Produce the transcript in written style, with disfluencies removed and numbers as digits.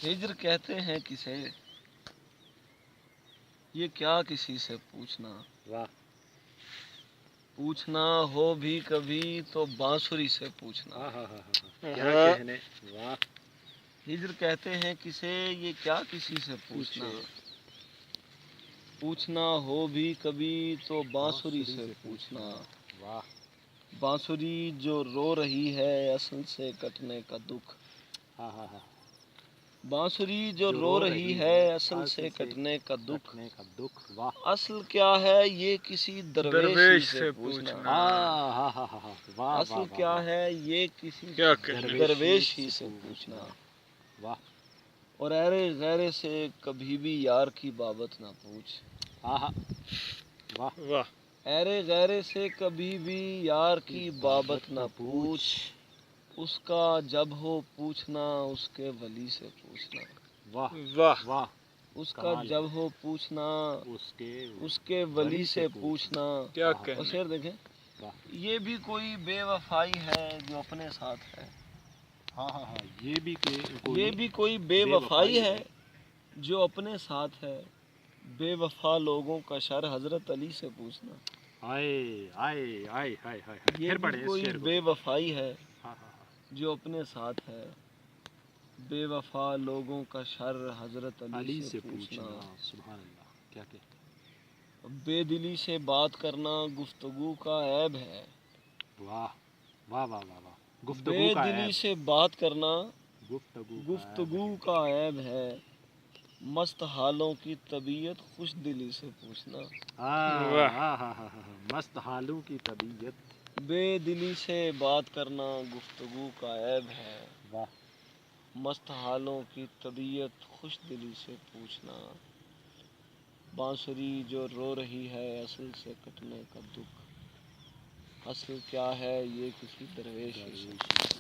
ہجر کہتے ہیں کسے، یہ کیا کسی سے پوچھنا، واہ پوچھنا ہو بھی کبھی تو بانسری سے پوچھنا۔ کیا کہنے، واہ ہجر کہتے ہیں کسے، یہ کیا کسی سے پوچھنا، پوچھنا ہو بھی کبھی تو بانسری سے پوچھنا۔ واہ بانسری جو رو رہی ہے اصل سے کٹنے کا دکھ، بانسری جو رو رہی ہے اصل سے کٹنے کا دکھ، واہ اصل کیا ہے یہ کسی درویش سے پوچھنا۔ واہ اصل کیا ہے یہ کسی درویش ہی سے پوچھنا۔ واہ اور ایرے غیرے سے کبھی بھی یار کی بابت نہ پوچھ، واہ واہ ایرے غیرے سے کبھی بھی یار کی بابت نہ پوچھ، اس کا جب ہو پوچھنا اس کے ولی سے پوچھنا۔ واہ واہ واہ اس کا جب ہو پوچھنا اس کے ولی سے پوچھنا۔ کیا اور شعر دیکھیں، یہ بھی کوئی بے وفائی ہے جو اپنے ساتھ ہے، یہ بھی کوئی بے وفائی ہے جو اپنے ساتھ ہے، بے وفا لوگوں کا شر حضرت علی سے پوچھنا۔ یہ بھی کوئی بے وفائی ہے جو اپنے ساتھ ہے، بے وفا لوگوں کا شر حضرت علی سے پوچھنا۔ سبحان اللہ، کیا کہ بے دلی سے بات کرنا گفتگو کا عیب ہے، واہ واہ واہ واہ واہ بے دلی سے بات کرنا گفتگو کا عیب ہے، مست حالوں کی طبیعت خوش دلی سے پوچھنا۔ مست حالوں کی طبیعت، بے دلی سے بات کرنا گفتگو کا عیب ہے، واہ مست حالوں کی طبیعت خوش دلی سے پوچھنا۔ بانسری جو رو رہی ہے اصل سے کٹنے کا دکھ، اصل کیا ہے یہ کسی درویش ہی سے